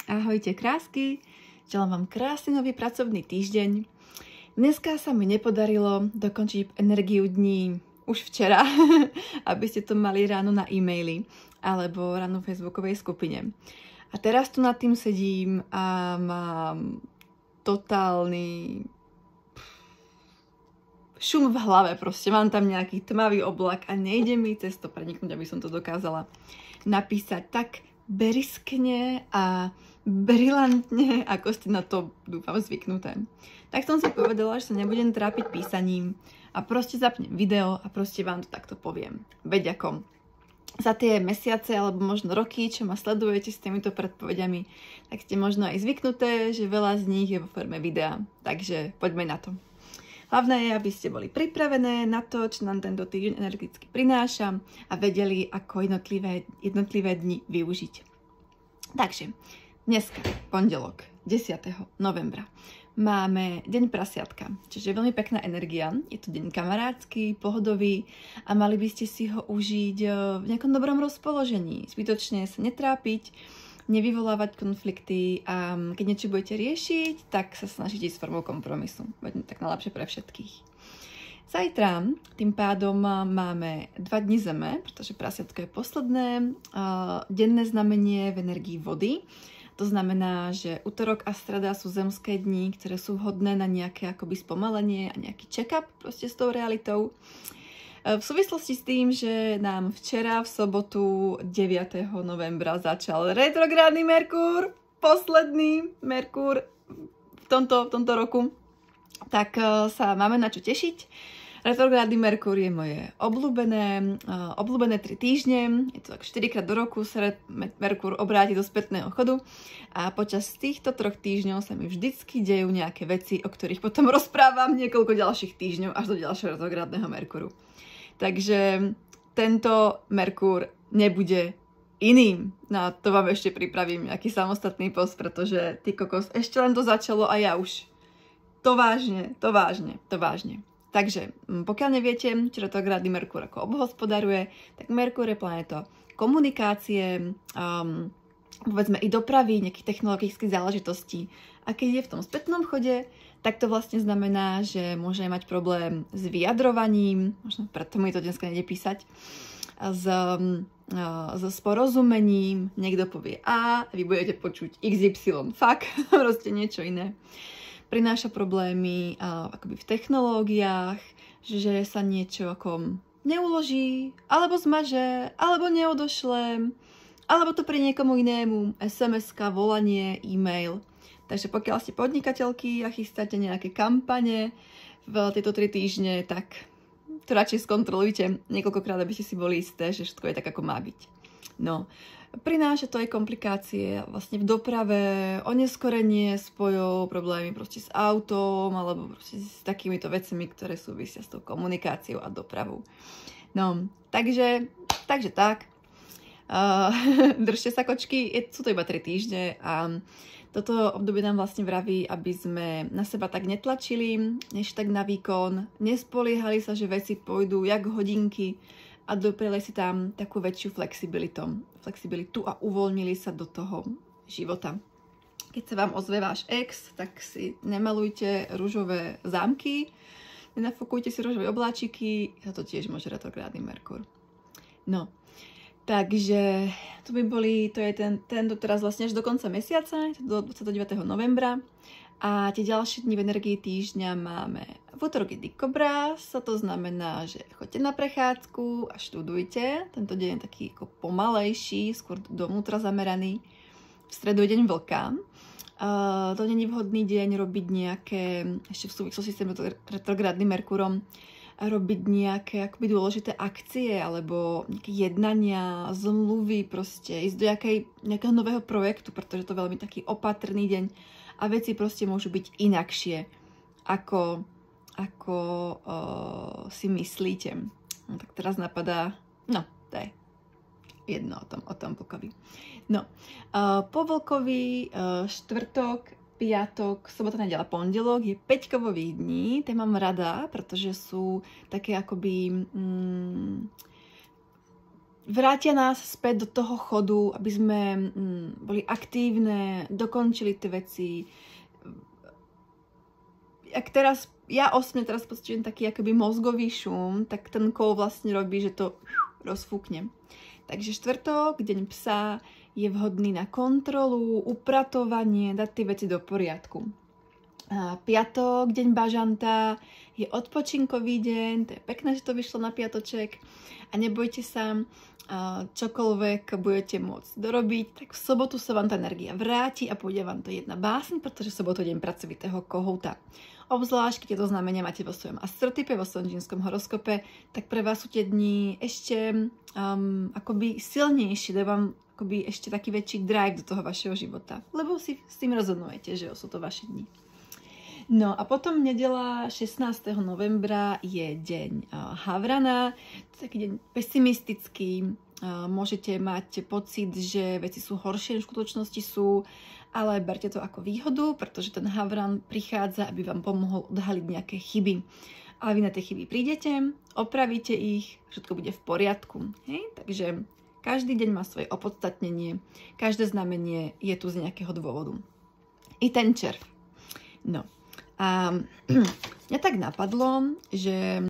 Ahojte krásky, želám vám krásny nový pracovný týždeň. Dneska sa mi nepodarilo dokončiť energiu dní už včera, aby ste to mali ráno na e-maily alebo ráno v facebookovej skupine. A teraz tu nad tým sedím a mám totálny šum v hlave, proste mám tam nejaký tmavý oblak a nejde mi cez to preniknúť, aby som to dokázala napísať tak beriskne a brilantne, ako ste na to, dúfam, zvyknuté. Tak som si povedala, že sa nebudem trápiť písaním a proste zapnem video a proste vám to takto poviem. Veď ako za tie mesiace alebo možno roky, čo ma sledujete s týmito predpovediami, tak ste možno aj zvyknuté, že veľa z nich je vo forme videa. Takže poďme na to. Hlavné je, aby ste boli pripravené na to, čo nám tento týždeň energeticky prináša a vedeli, ako jednotlivé dni využiť. Takže dneska, pondelok, 10. novembra, máme deň prasiatka, čiže je veľmi pekná energia. Je to deň kamarátsky, pohodový a mali by ste si ho užiť v nejakom dobrom rozpoložení. Zbytočne sa netrápiť, nevyvolávať konflikty a keď niečo budete riešiť, tak sa snažíte ísť s formou kompromisu. Bude tak najlepšie pre všetkých. Zajtra tým pádom máme 2 dni zeme, pretože prasiatko je posledné denné znamenie v energii vody. To znamená, že utorok a streda sú zemské dni, ktoré sú vhodné na nejaké akoby spomalenie a nejaký check-up proste s tou realitou. V súvislosti s tým, že nám včera v sobotu 9. novembra začal retrográdny Merkúr, posledný Merkúr v tomto roku, tak sa máme na čo tešiť. Retrográdny Merkúr je moje obľúbené 3 týždne, je to tak 4-krát do roku sa Merkúr obráti do spätného chodu a počas týchto 3 týždňov sa mi vždycky dejú nejaké veci, o ktorých potom rozprávam niekoľko ďalších týždňov až do ďalšieho retrográdneho Merkúru. Takže tento Merkúr nebude iným. No a to vám ešte pripravím nejaký samostatný post, pretože ty kokos, ešte len to začalo a ja už. To vážne. Takže, pokiaľ neviete, čo retrográdny Merkúr ako obhospodaruje, tak Merkúr je planéta komunikácie, povedzme i dopravy, nejakých technologických záležitostí. A keď je v tom spätnom chode, tak to vlastne znamená, že môže mať problém s vyjadrovaním, možno preto mi to dneska nejde písať, s porozumením, niekto povie A, vy budete počuť XY, fakt, proste niečo iné. Prináša problémy akoby v technológiách, že sa niečo ako neuloží, alebo zmaže, alebo neodošle, alebo to pri niekomu inému, SMS-ka, volanie, e-mail. Takže pokiaľ ste podnikateľky a chystáte nejaké kampane v tieto 3 týždne, tak to radšej skontrolujte niekoľkokrát, aby ste si boli isté, že všetko je tak, ako má byť. No, prináša to aj komplikácie vlastne v doprave, oneskorenie spojov, problémy proste s autom alebo proste s takýmito vecami, ktoré súvisia s tou komunikáciou a dopravou. No, takže tak. Držte sa, kočky, sú to iba 3 týždne a toto obdobie nám vlastne vraví, aby sme na seba tak netlačili, než tak na výkon, nespoliehali sa, že veci pôjdu jak hodinky a dopriali si tam takú väčšiu flexibilitu a uvoľnili sa do toho života. Keď sa vám ozve váš ex, tak si nemalujte ružové zámky, nenafokujte si ružové obláčiky, to tiež môže retrográdny Merkúr. No. Takže to je tento teraz vlastne až do konca mesiaca, do 29. novembra. A tie ďalšie dni v energii týždňa máme v útorok je dikobraz, to znamená, že choďte na prechádzku a študujte. Tento deň je taký ako pomalejší, skôr dovnútra zameraný. V stredu je deň vlka. To nie je vhodný deň robiť nejaké, ešte v súvislosti s tým retrográdnym Merkúrom, robiť nejaké akoby dôležité akcie alebo nejaké jednania, zmluvy, proste ísť do nejakého nového projektu, pretože to je veľmi taký opatrný deň a veci proste môžu byť inakšie, ako si myslíte. No, tak teraz napadá, to je jedno o tom vlkovi. No, po vlkovi štvrtok, piatok, sobota, nedeľa, pondelok je 5-kových dní. Tie mám rada, pretože sú také akoby vrátia nás späť do toho chodu, aby sme boli aktívne, dokončili tie veci. Ak teraz, ja osobne teraz pocitujem taký akoby mozgový šum, tak ten kov vlastne robí, že to rozfúkne. Takže štvrtok, deň psa, je vhodný na kontrolu, upratovanie, dať tie veci do poriadku. A piatok, deň bažanta, je odpočinkový deň, to je pekné, že to vyšlo na piatoček a nebojte sa, čokoľvek budete môcť dorobiť, tak v sobotu sa vám tá energia vráti a pôjde vám to jedna báseň, pretože sobotu je deň pracovitého kohouta. Obzvlášť, keď tieto znamenia máte vo svojom astrotype, vo svojom čínskom horoskope, tak pre vás sú tie dni ešte akoby silnejšie, dajú vám akoby ešte taký väčší drive do toho vašeho života, lebo si s tým rozhodnujete, že sú to vaše dni. No a potom nedela 16. novembra je deň Havrana, to je taký deň pesimistický, môžete mať pocit, že veci sú horšie, než v skutočnosti sú, ale berte to ako výhodu, pretože ten Havran prichádza, aby vám pomohol odhaliť nejaké chyby. Ale vy na tie chyby prídete, opravíte ich, všetko bude v poriadku. Hej? Takže každý deň má svoje opodstatnenie, každé znamenie je tu z nejakého dôvodu. I ten červ. No. A mňa tak napadlo, že